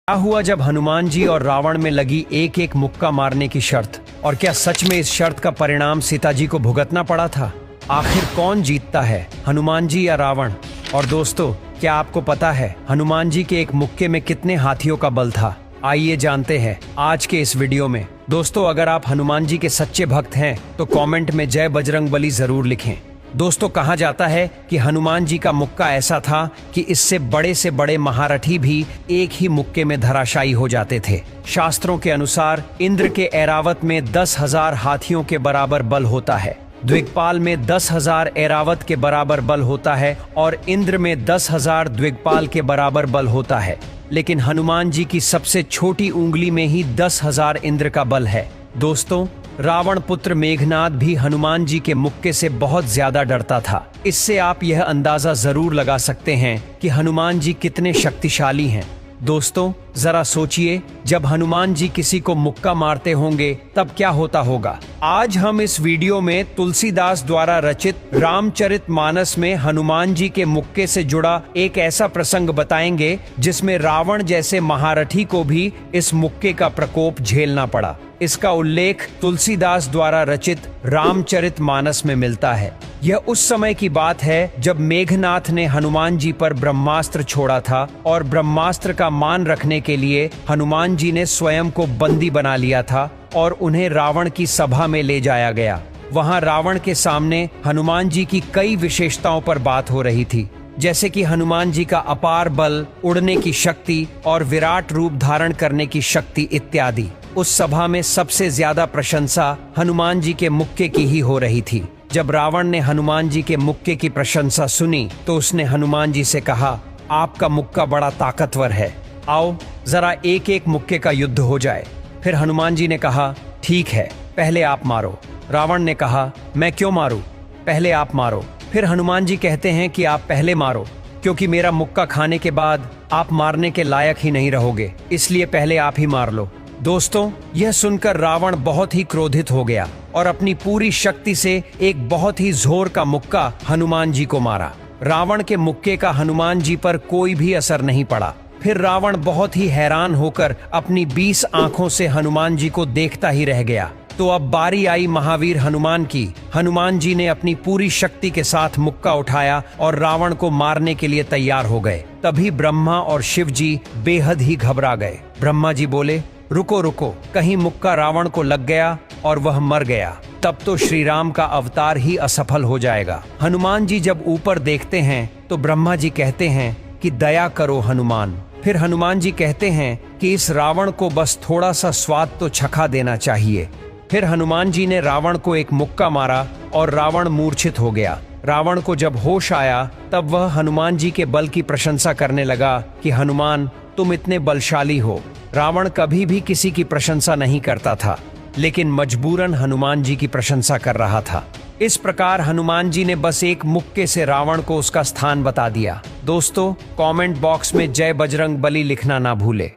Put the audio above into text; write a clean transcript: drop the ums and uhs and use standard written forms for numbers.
क्या हुआ जब हनुमान जी और रावण में लगी एक एक मुक्का मारने की शर्त, और क्या सच में इस शर्त का परिणाम सीता जी को भुगतना पड़ा था? आखिर कौन जीतता है, हनुमान जी या रावण? और दोस्तों, क्या आपको पता है हनुमान जी के एक मुक्के में कितने हाथियों का बल था? आइए जानते हैं आज के इस वीडियो में। दोस्तों, अगर आप हनुमान जी के सच्चे भक्त हैं तो कमेंट में जय बजरंगबली जरूर लिखें। दोस्तों, कहा जाता है कि हनुमान जी का मुक्का ऐसा था कि इससे बड़े से बड़े महारथी भी एक ही मुक्के में धराशायी हो जाते थे। शास्त्रों के अनुसार इंद्र के ऐरावत में 10,000 हाथियों के बराबर बल होता है, द्विगपाल में 10,000 ऐरावत के बराबर बल होता है और इंद्र में 10,000 द्विगपाल के बराबर बल होता है। लेकिन हनुमान जी की सबसे छोटी उंगली में ही 10,000 इंद्र का बल है। दोस्तों, रावण पुत्र मेघनाद भी हनुमान जी के मुक्के से बहुत ज्यादा डरता था। इससे आप यह अंदाजा जरूर लगा सकते हैं कि हनुमान जी कितने शक्तिशाली हैं। दोस्तों, जरा सोचिए, जब हनुमान जी किसी को मुक्का मारते होंगे तब क्या होता होगा। आज हम इस वीडियो में तुलसीदास द्वारा रचित रामचरितमानस में हनुमान जी के मुक्के से जुड़ा एक ऐसा प्रसंग बताएंगे जिसमें रावण जैसे महारथी को भी इस मुक्के का प्रकोप झेलना पड़ा। इसका उल्लेख तुलसीदास द्वारा रचित रामचरितमानस में मिलता है। यह उस समय की बात है जब मेघनाथ ने हनुमान जी पर ब्रह्मास्त्र छोड़ा था और ब्रह्मास्त्र का मान रखने के लिए हनुमान जी ने स्वयं को बंदी बना लिया था और उन्हें रावण की सभा में ले जाया गया। वहां रावण के सामने हनुमान जी की कई विशेषताओं पर बात हो रही थी, जैसे कि हनुमान जी का अपार बल, उड़ने की शक्ति और विराट रूप धारण करने की शक्ति इत्यादि। उस सभा में सबसे ज्यादा प्रशंसा हनुमान जी के मुक्के की ही हो रही थी। जब रावण ने हनुमान जी के मुक्के की प्रशंसा सुनी तो उसने हनुमान जी से कहा, आपका मुक्का बड़ा ताकतवर है, आओ जरा एक एक मुक्के का युद्ध हो जाए। फिर हनुमान जी ने कहा, ठीक है, पहले आप मारो। रावण ने कहा, मैं क्यों मारूं, पहले आप मारो। फिर हनुमान जी कहते हैं कि आप पहले मारो, क्योंकि मेरा मुक्का खाने के बाद आप मारने के लायक ही नहीं रहोगे, इसलिए पहले आप ही मार लो। दोस्तों, यह सुनकर रावण बहुत ही क्रोधित हो गया और अपनी पूरी शक्ति से एक बहुत ही जोर का मुक्का हनुमान जी को मारा। रावण के मुक्के का हनुमान जी पर कोई भी असर नहीं पड़ा। फिर रावण बहुत ही हैरान होकर अपनी 20 आंखों से हनुमान जी को देखता ही रह गया। तो अब बारी आई महावीर हनुमान की। हनुमान जी ने अपनी पूरी शक्ति के साथ मुक्का उठाया और रावण को मारने के लिए तैयार हो गए। तभी ब्रह्मा और शिव जी बेहद ही घबरा गए। ब्रह्मा जी बोले, रुको रुको, कहीं मुक्का रावण को लग गया और वह मर गया, तब तो श्री राम का अवतार ही असफल हो जाएगा। हनुमान जी जब ऊपर देखते हैं तो ब्रह्मा जी कहते हैं कि दया करो हनुमान। फिर हनुमान जी कहते हैं कि इस रावण को बस थोड़ा सा स्वाद तो चखा देना चाहिए। फिर हनुमान जी ने रावण को एक मुक्का मारा और रावण मूर्छित हो गया। रावण को जब होश आया तब वह हनुमान जी के बल की प्रशंसा करने लगा कि हनुमान, तुम इतने बलशाली हो। रावण कभी भी किसी की प्रशंसा नहीं करता था, लेकिन मजबूरन हनुमान जी की प्रशंसा कर रहा था। इस प्रकार हनुमान जी ने बस एक मुक्के से रावण को उसका स्थान बता दिया। दोस्तों, कमेंट बॉक्स में जय बजरंगबली लिखना ना भूले।